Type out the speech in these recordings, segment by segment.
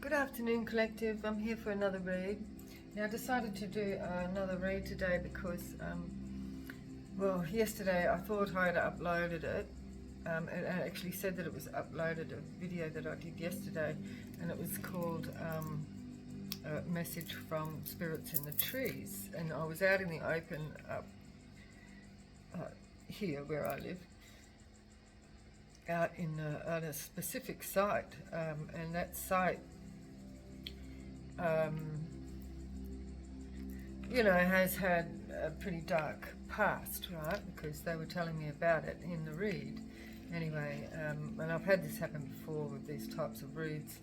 Good afternoon, collective. I'm here for another read. Now, I decided to do another read today because, well, yesterday I thought I had uploaded it. It actually said that it was uploaded, a video that I did yesterday, and it was called a message from spirits in the trees. And I was out in the open up here where I live, out in on a specific site, and that site you know, has had a pretty dark past, right? Because they were telling me about it in the read. Anyway, and I've had this happen before with these types of reads,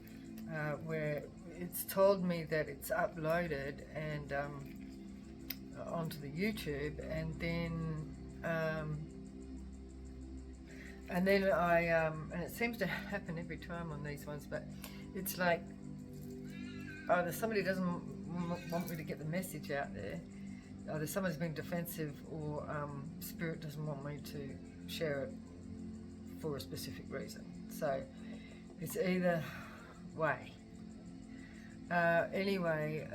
where it's told me that it's uploaded and onto the YouTube, and then I and it seems to happen every time on these ones, but it's like either somebody doesn't want me to get the message out there, either someone's being defensive, or spirit doesn't want me to share it for a specific reason. So it's either way. Anyway,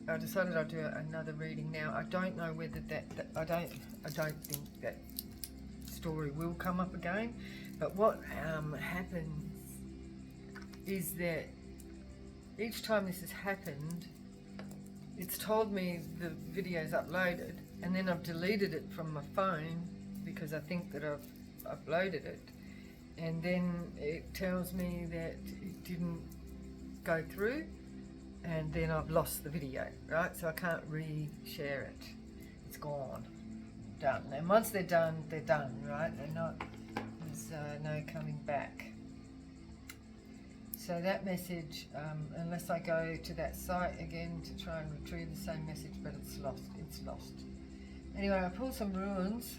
I decided I'd do another reading now. I don't know whether I don't think that story will come up again, but what happens is that each time this has happened, it's told me the video's uploaded, and then I've deleted it from my phone because I think that I've uploaded it, and then it tells me that it didn't go through, and then I've lost the video, right? So I can't re-share it. It's gone, done. And once they're done, right? There's no coming back. So that message, unless I go to that site again to try and retrieve the same message, but it's lost. Anyway, I pulled some runes,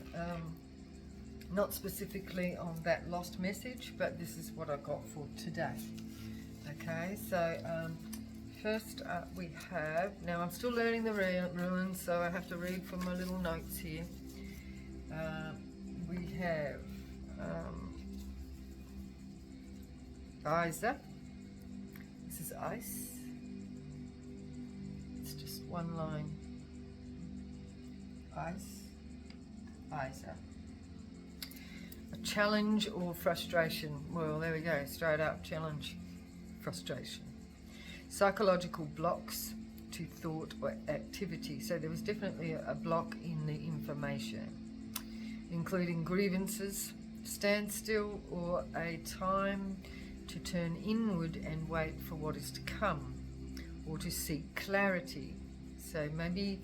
not specifically on that lost message, but this is what I got for today. Okay, so first up we have, now I'm still learning the runes, so I have to read from my little notes here. We have Isa. This is ice. It's just one line. Ice, Isa. A challenge or frustration. Well, there we go. Straight up challenge, frustration. Psychological blocks to thought or activity. So there was definitely a block in the information, including grievances, standstill, or a time to turn inward and wait for what is to come, or to seek clarity. So maybe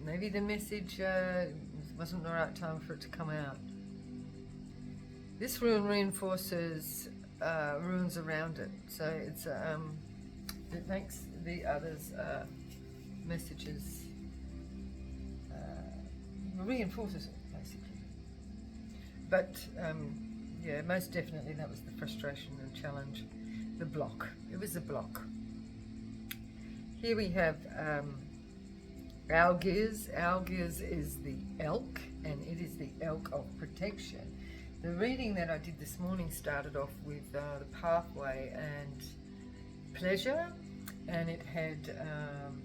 the message wasn't the right time for it to come out. This rune reinforces runes around it, so it's it makes the others messages reinforces it basically. But yeah, most definitely that was the frustration and challenge, the block. It was a block. Here we have Algiers. Algiers is the elk, and it is the elk of protection. The reading that I did this morning started off with the pathway and pleasure, and it had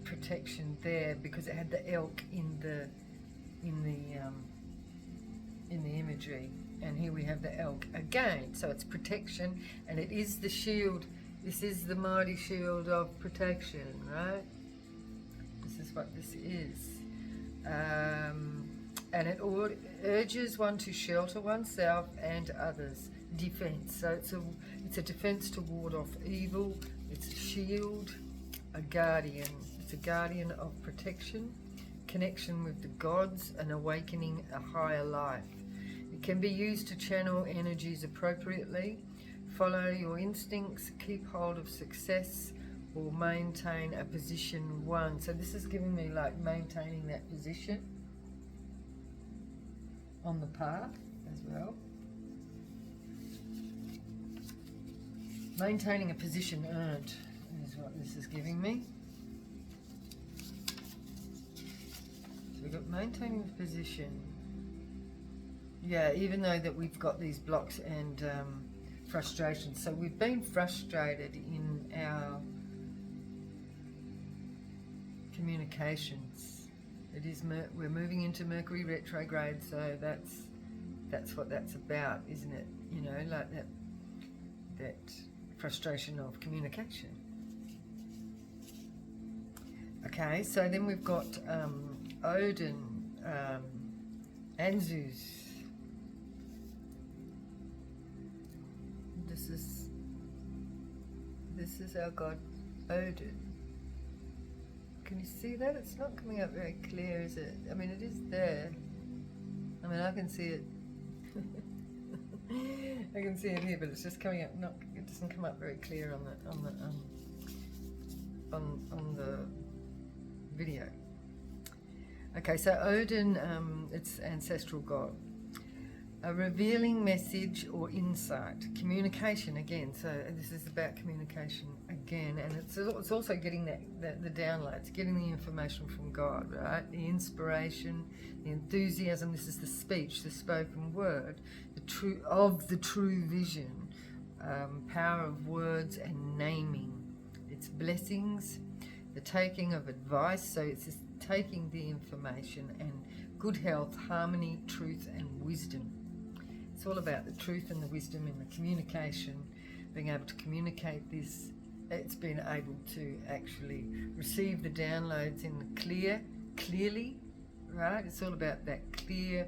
protection there because it had the elk in the imagery. And here we have the elk again, so it's protection, and it is the shield. This is the mighty shield of protection, right? This is what this is. And it urges one to shelter oneself and others. Defense. So it's a defense to ward off evil. It's a shield, a guardian. It's a guardian of protection, connection with the gods, and awakening a higher life. It can be used to channel energies appropriately, follow your instincts, keep hold of success, or maintain a position one. So this is giving me like maintaining that position on the path as well. Maintaining a position earned is what this is giving me. So we've got maintaining a position. Yeah, even though that we've got these blocks and frustration. So we've been frustrated in our communications. It is we're moving into Mercury retrograde, so that's what that's about, isn't it? You know, like that frustration of communication. Okay, so then we've got Odin and Zeus. This is our god Odin. Can you see that? It's not coming up very clear, is it? I mean, it is there. I mean, I can see it. I can see it here, but it's just coming up. It doesn't come up very clear on the video. Okay, so Odin, it's ancestral god. A revealing message or insight, communication again. So this is about communication again, and it's also getting the downloads, getting the information from God, right? The inspiration, the enthusiasm. This is the speech, the spoken word, the true vision, power of words and naming. It's blessings, the taking of advice. So it's just taking the information, and good health, harmony, truth, and wisdom. It's all about the truth and the wisdom in the communication, being able to communicate this. It's been able to actually receive the downloads in the clearly, right? It's all about that clear,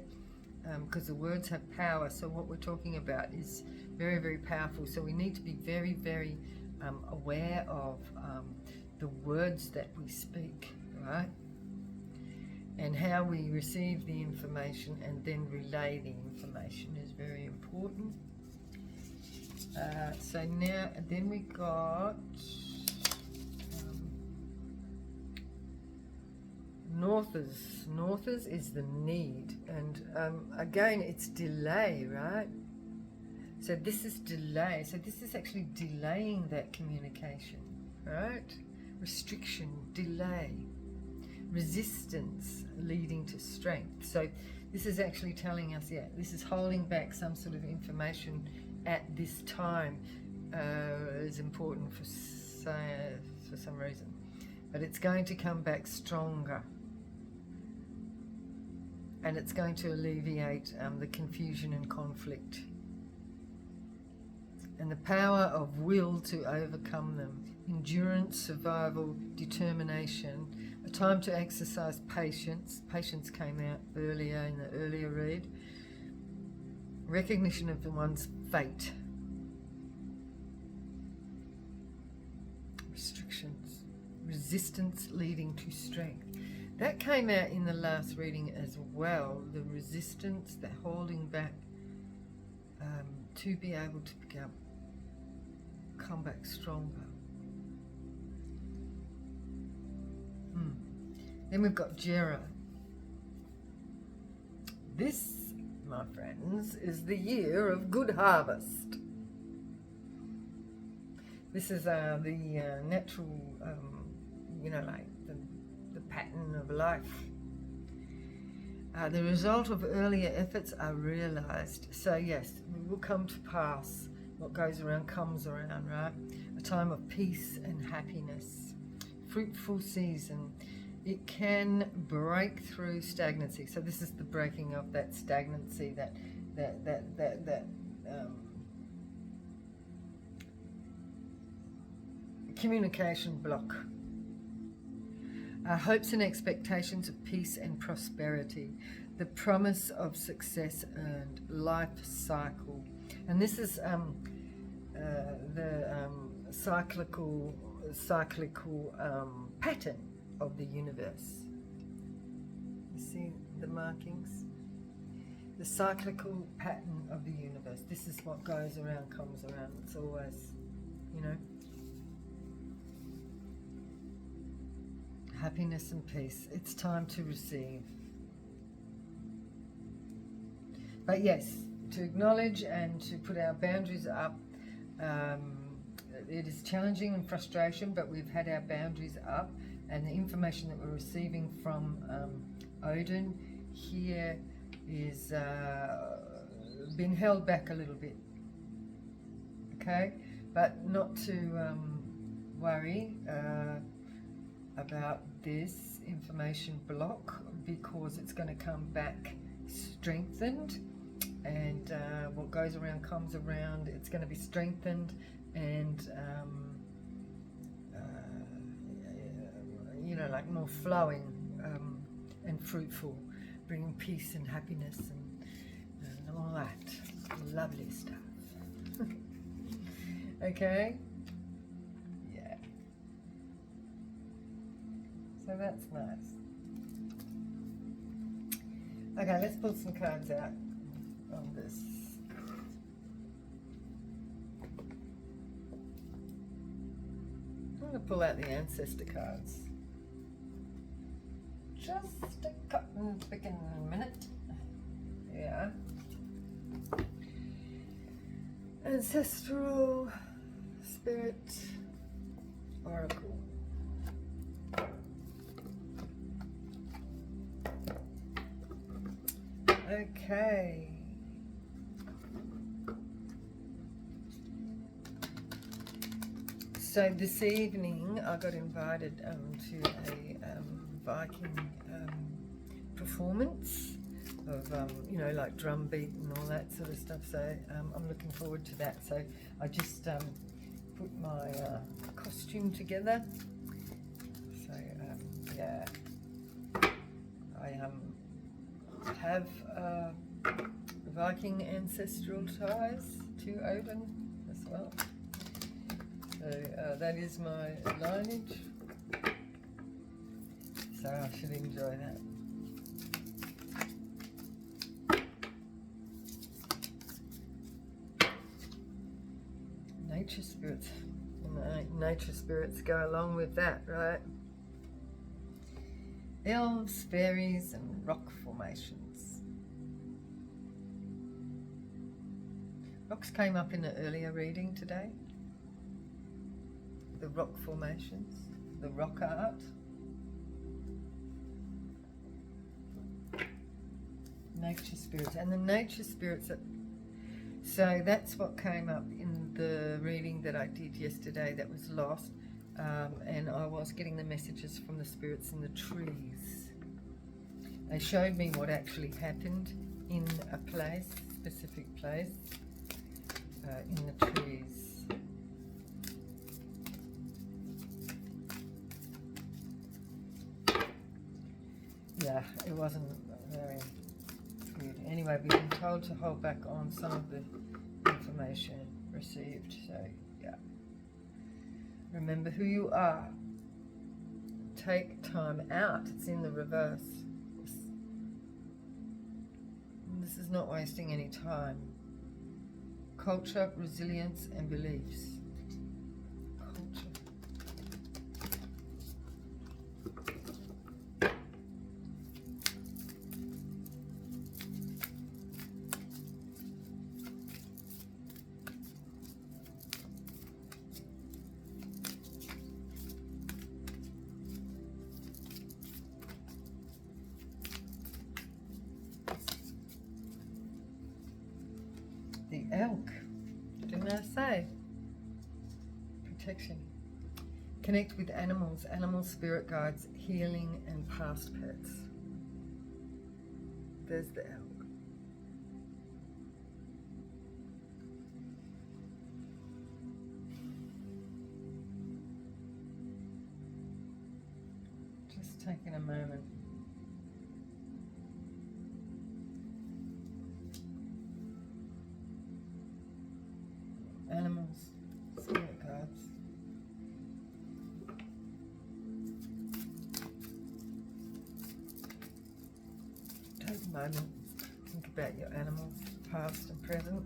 because the words have power. So what we're talking about is very, very powerful. So we need to be very, very aware of the words that we speak, right? And how we receive the information and then relay the information is very important. So now, then we got Northers. Northers is the need, and again, it's delay, right? So this is delay. So this is actually delaying that communication, right? Restriction, delay. Resistance leading to strength. So this is actually telling us, yeah, this is holding back some sort of information at this time is important for some reason, but it's going to come back stronger, and it's going to alleviate the confusion and conflict, and the power of will to overcome them. Endurance, survival, determination. A time to exercise patience. Patience came out earlier in the earlier read. Recognition of one's fate. Restrictions. Resistance leading to strength. That came out in the last reading as well. The resistance, the holding back, to be able to come back stronger. Then we've got Jera. This, my friends, is the year of good harvest. This is the natural, like the pattern of life. The result of earlier efforts are realized. So yes, it will come to pass. What goes around comes around, right? A time of peace and happiness. Fruitful season. It can break through stagnancy. So this is the breaking of that stagnancy, that communication block. Hopes and expectations of peace and prosperity. The promise of success earned. Life cycle. And this is the cyclical pattern of the universe. You see the markings? The cyclical pattern of the universe. This is what goes around, comes around. It's always, happiness and peace. It's time to receive. But yes, to acknowledge and to put our boundaries up. It is challenging and frustration, but we've had our boundaries up, and the information that we're receiving from Odin here is been held back a little bit. okay? But not to worry about this information block, because it's going to come back strengthened, and what goes around comes around. It's going to be strengthened and you know, like more flowing and fruitful, bringing peace and happiness and all that lovely stuff. Okay, yeah, so that's nice. Okay, let's pull some cards out on this. I'm going to pull out the ancestor cards. Just a cotton picking minute. Yeah. Ancestral Spirit Oracle. Okay. So this evening I got invited to a Viking performance of you know, like drum beat and all that sort of stuff. So I'm looking forward to that. So I just put my costume together. So yeah, I have Viking ancestral ties to Odin as well. So that is my lineage. So I should enjoy that. Nature spirits. And nature spirits go along with that, right? Elves, fairies, and rock formations. Rocks came up in an earlier reading today. The rock formations, the rock art. Nature spirits, and the nature spirits that, so that's what came up in the reading that I did yesterday that was lost, and I was getting the messages from the spirits in the trees. They showed me what actually happened in a place, specific place, in the trees. Yeah, it wasn't very good. Anyway, we've been told to hold back on some of the information received, so yeah. Remember who you are. Take time out. It's in the reverse. This is not wasting any time. Culture, resilience, and beliefs. Culture. The elk. Didn't I say? Protection. Connect with animals, animal spirit guides, healing, and past pets. There's the elk. Just taking a moment. Animals, spirit guides. Take a moment, think about your animals, past and present.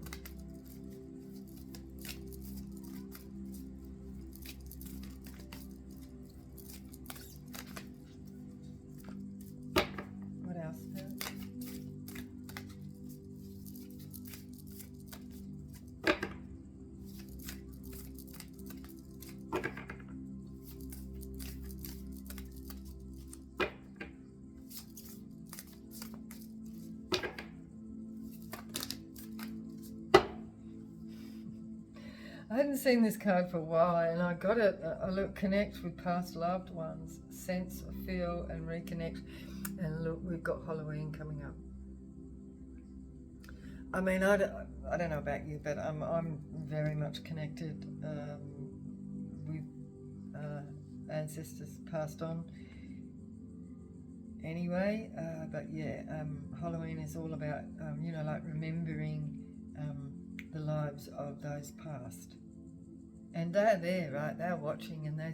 What else, Spirit? I hadn't seen this card for a while, and I got it. I look, connect with past loved ones, sense, feel, and reconnect. And look, we've got Halloween coming up. I mean, I don't know about you, but I'm very much connected with ancestors passed on. Anyway, but yeah, Halloween is all about you know, like remembering the lives of those past, and they're there, right? They're watching, and they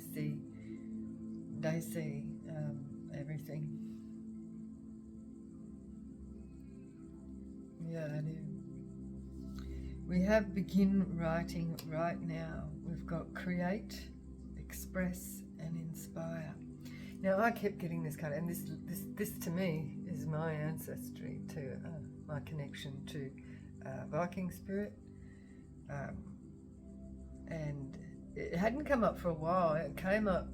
see everything. Yeah, they do. We have begin writing right now. We've got create, express, and inspire. Now, I kept getting this card, and this to me is my ancestry, to my connection to Viking spirit, and it hadn't come up for a while. It came up,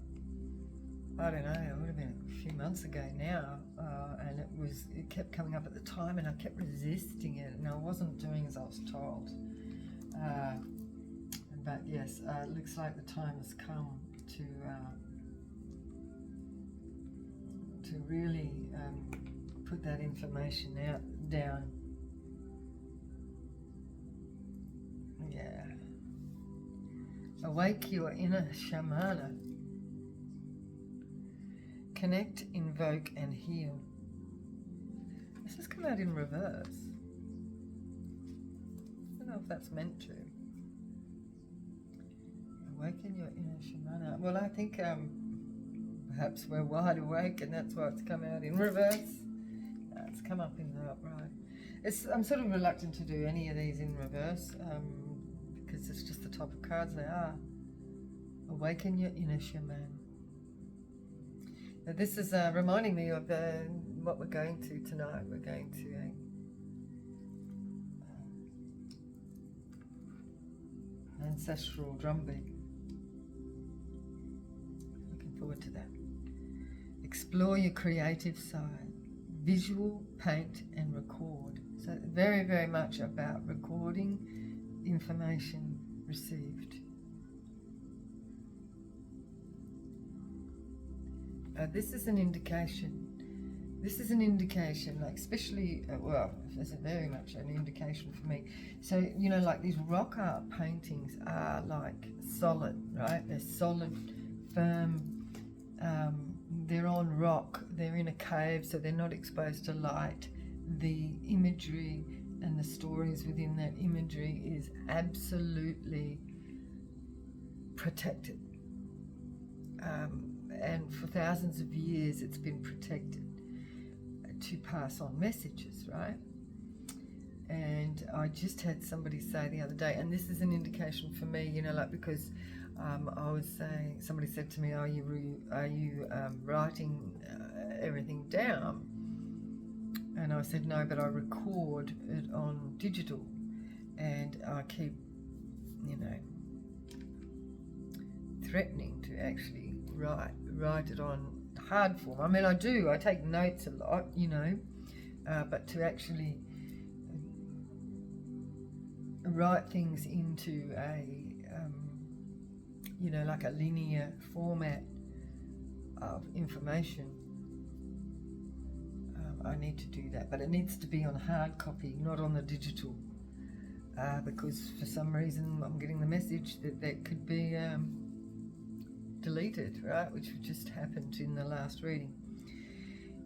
I don't know, it would have been a few months ago now, and it kept coming up at the time, and I kept resisting it, and I wasn't doing as I was told. But yes, it looks like the time has come to really put that information down. Yeah. Awake your inner shamana. Connect, invoke, and heal. This has come out in reverse. I don't know if that's meant to. Awaken your inner shamana. Well, I think perhaps we're wide awake, and that's why it's come out in reverse. It's come up in the upright. I'm sort of reluctant to do any of these in reverse because it's just the top of cards they are. Awaken your inner shaman. Now, this is reminding me of what we're going to tonight. We're going to ancestral drumbeat. Looking forward to that. Explore your creative side. Visual, paint, and record. So very, very much about recording information received. This is an indication. This is an indication, like especially, well, this is very much an indication for me. So, you know, like these rock art paintings are like solid, right? They're solid, firm, they're on rock, they're in a cave, so they're not exposed to light. The imagery and the stories within that imagery is absolutely protected. And for thousands of years it's been protected to pass on messages, right? And I just had somebody say the other day, and this is an indication for me, you know, like because I was saying, somebody said to me, are you writing everything down? And I said, no, but I record it on digital, and I keep, you know, threatening to actually write it on hard form. I mean, I take notes a lot, you know, but to actually write things into a, you know, like a linear format of information, I need to do that, but it needs to be on hard copy, not on the digital, because for some reason I'm getting the message that could be deleted, right, which just happened in the last reading.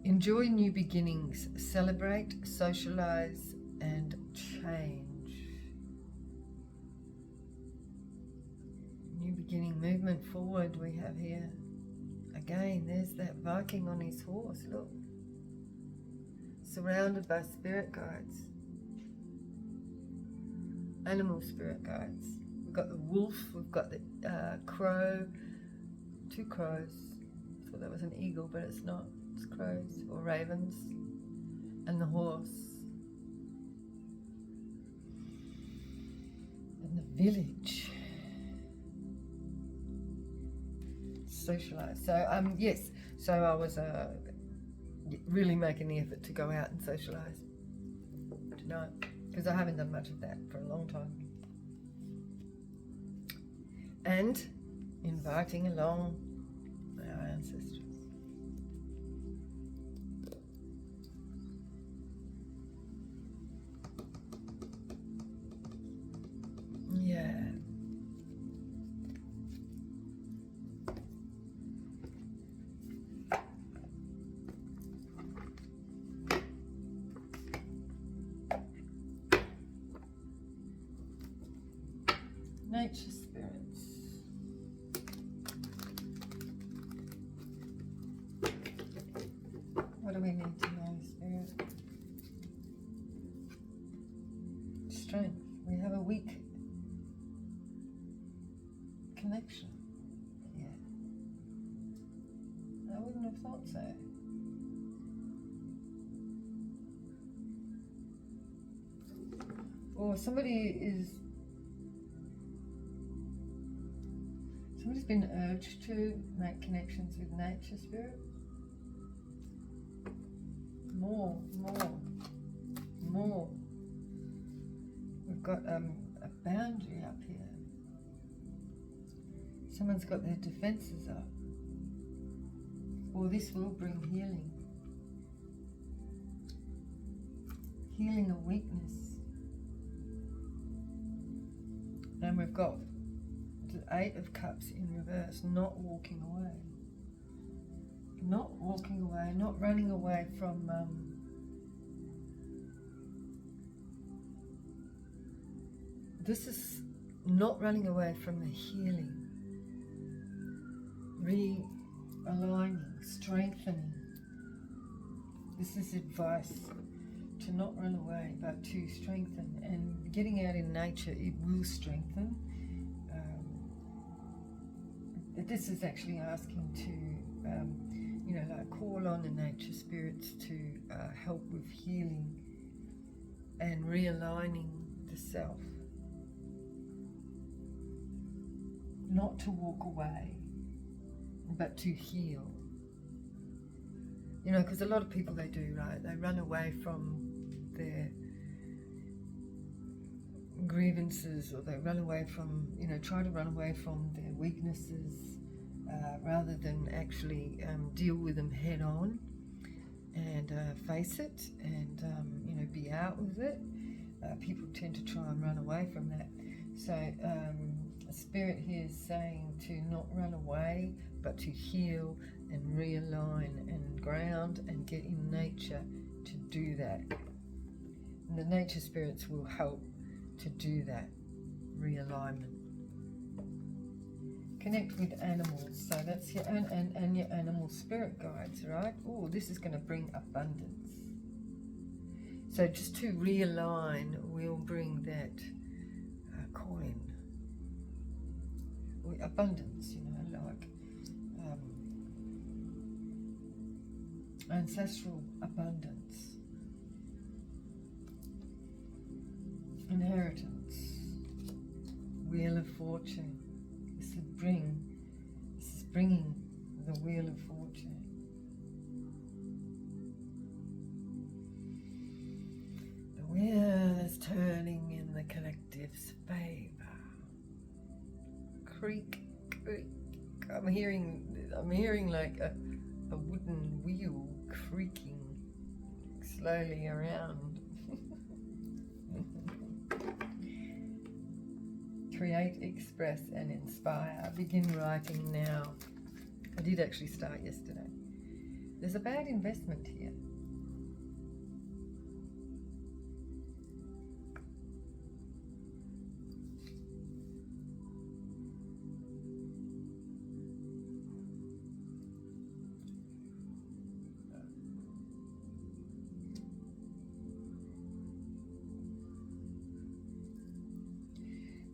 Enjoy new beginnings, celebrate, socialize, and change. New beginning, movement forward we have here. Again, there's that Viking on his horse, look. Surrounded by spirit guides. Animal spirit guides. We've got the wolf, we've got the crow, 2 crows. I thought that was an eagle, but it's not. It's crows or ravens. And the horse. And the village. Socialise. So, yes. So I was really making the effort to go out and socialise tonight, because I haven't done much of that for a long time. and inviting along our ancestors. Yeah. Nature spirits. What do we need to know, Spirit? Strength. We have a weak connection. Yeah. I wouldn't have thought so. Or somebody's been urged to make connections with nature, Spirit. More. We've got a boundary up here. Someone's got their defenses up. Or this will bring healing. Healing a weakness. And we've got the Eight of Cups in reverse, not walking away. Not walking away, not running away from this is not running away from the healing, realigning, strengthening. This is advice to not run away but to strengthen, and getting out in nature, it will strengthen. This is actually asking to like call on the nature spirits to help with healing and realigning the self. Not to walk away, but to heal. You know, because a lot of people, they do, right? They run away from their grievances, or they run away from, try to run away from their weaknesses, rather than actually deal with them head on and face it and, be out with it. People tend to try and run away from that. So Spirit here is saying to not run away, but to heal and realign and ground and get in nature to do that. And the nature spirits will help to do that realignment. Connect with animals. So that's your and your animal spirit guides, right? Oh, this is going to bring abundance. So just to realign will bring that coin. Abundance, like ancestral abundance, inheritance, wheel of fortune. This is bringing the wheel of fortune. The wheel is turning in the collective's favor. Creak, creak. I'm hearing like a wooden wheel creaking slowly around. Create, express, and inspire. Begin writing now. I did actually start yesterday. There's a bad investment here.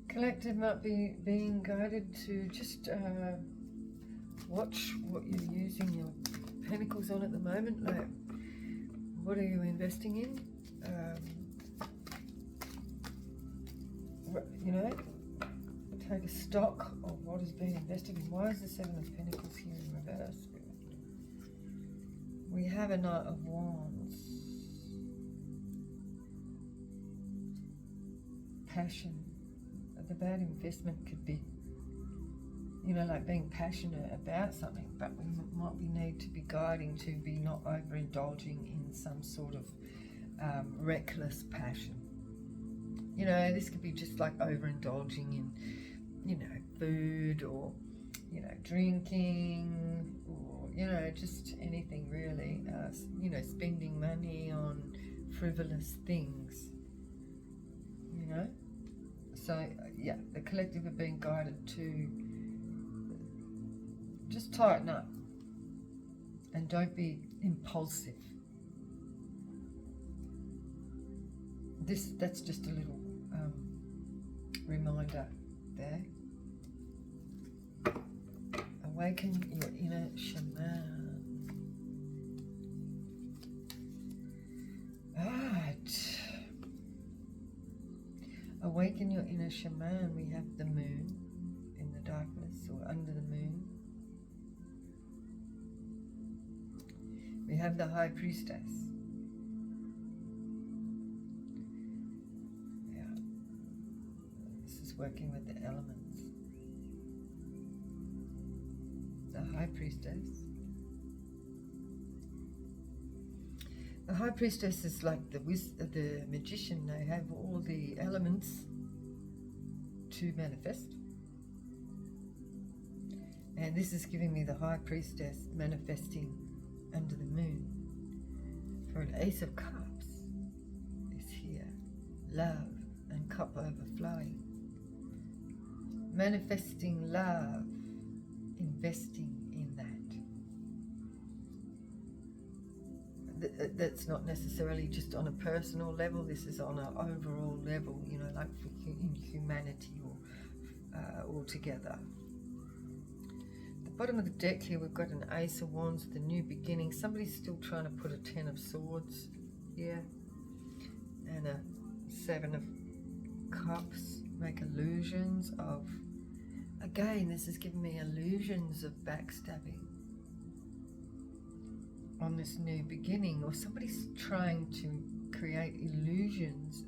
Collective might be being guided to just watch what you're using your pentacles on at the moment. Like, what are you investing in? Take a stock of what is being invested in. Why is the Seven of Pentacles here in reverse? We have a Knight of Wands. Passion. The bad investment could be you know, like being passionate about something, but we might be need to be guiding to be not overindulging in some sort of reckless passion. You know, this could be just like overindulging in, you know, food, or, you know, drinking, or, you know, just anything really. You know, spending money on frivolous things, you know. So, yeah, the collective are being guided to just tighten up and don't be impulsive. That's just a little reminder there. Awaken your inner shaman. Right. Awaken your inner shaman. We have the moon in the darkness, or under the moon. We have the high priestess. Yeah. This is working with the elements. The high priestess. The high priestess is like the magician. They have all the elements to manifest. And this is giving me the high priestess manifesting under the moon. For an ace of cups is here. Love and cup overflowing. Manifesting love. Investing in that. That's not necessarily just on a personal level. This is on an overall level, you know, like in humanity, or altogether. At the bottom of the deck here, we've got an Ace of Wands, the new beginning. Somebody's still trying to put a 10 of Swords here, and a 7 of Cups. Make illusions of, again, this is giving me illusions of backstabbing on this new beginning, or somebody's trying to create illusions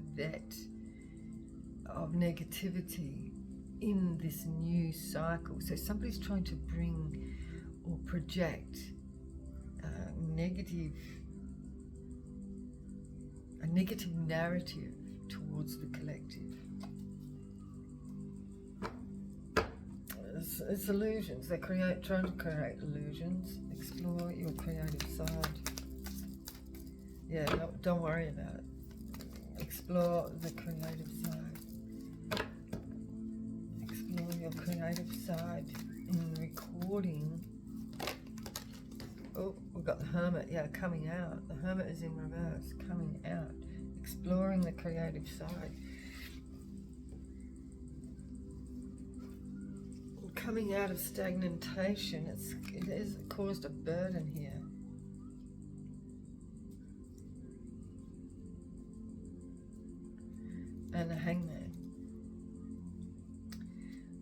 of negativity in this new cycle. So somebody's trying to bring or project a negative narrative towards the collective. It's illusions. They're trying to create illusions. Explore your creative side. Yeah, no, don't worry about it. Explore the creative side. Explore your creative side in recording. Oh, we've got the Hermit. Yeah, coming out. The Hermit is in reverse. Coming out. Exploring the creative side. Coming out of stagnation, it has caused a burden here. And a Hangman.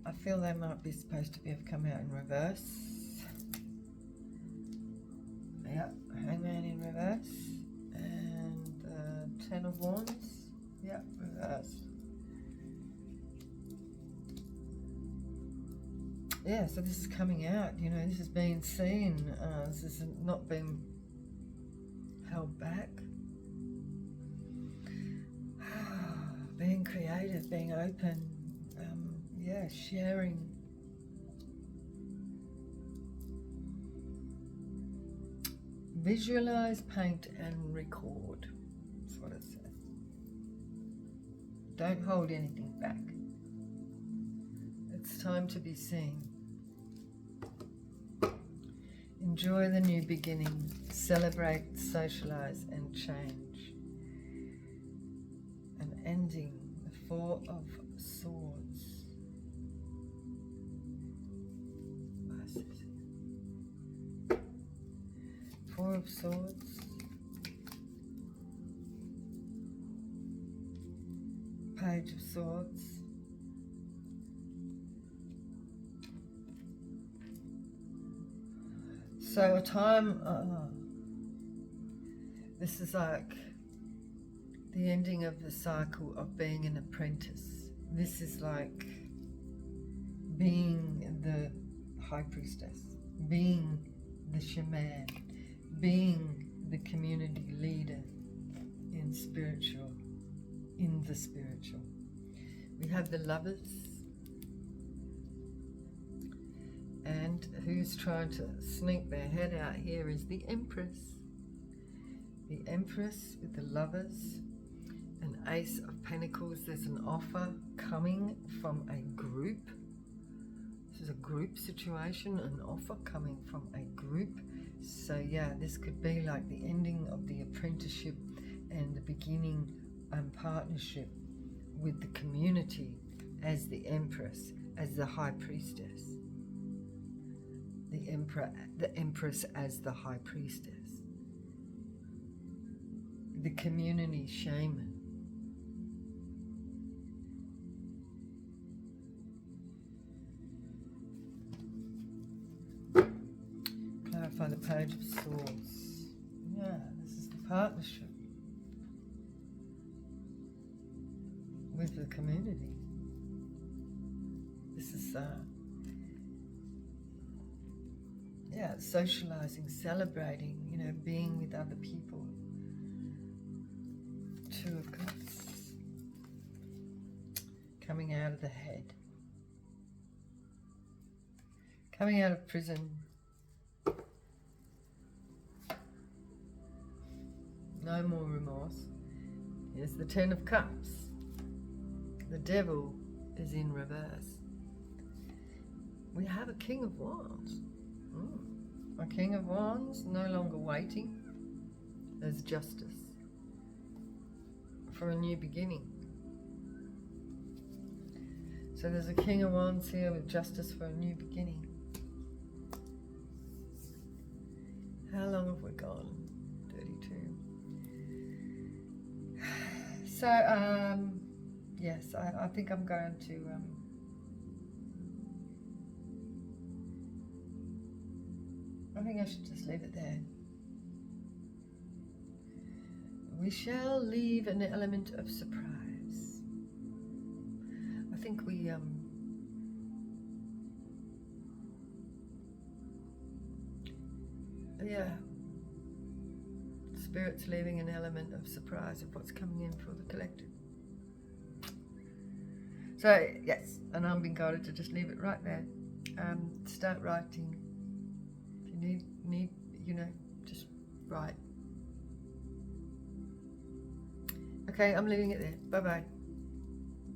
I feel they might be supposed to have come out in reverse. Yep, Hangman in reverse. And 10 of Wands. Yep, reversed. Yeah, so this is coming out, you know, this is being seen, this is not being held back. Being creative, being open, yeah, sharing. Visualize, paint, and record. That's what it says. Don't hold anything back. It's time to be seen. Enjoy the new beginning. Celebrate, socialize, and change. And ending, the 4 of Swords. What is it? 4 of Swords. Page of Swords. So a time, this is like the ending of the cycle of being an apprentice. This is like being high priestess, being the shaman, being the community leader in the spiritual. We have the lovers, and who's trying to sneak their head out here is the Empress. The Empress with the lovers, an Ace of Pentacles. There's an offer coming from a group. This is a group situation, an offer coming from a group. So yeah, this could be like the ending of the apprenticeship and the beginning partnership with the community as the Empress, as the High Priestess. The Empress as the High Priestess. The community shaman. Clarify the Page of Swords. Yeah, this is the partnership with the community. This is socializing, celebrating, being with other people. Two of Cups. Coming out of the head. Coming out of prison. No more remorse. Here's the Ten of Cups. The Devil is in reverse. We have a King of Wands. A King of Wands, no longer waiting. There's justice for a new beginning. So there's a King of Wands here with justice for a new beginning. How long have we gone? 32. So, yes, I think I'm going to I think I should just leave it there. We shall leave an element of surprise. I think we Spirit's leaving an element of surprise of what's coming in for the collective. So yes, and I'm being guided to just leave it right there. Start writing. If you need, just write. Okay, I'm leaving it there. Bye-bye.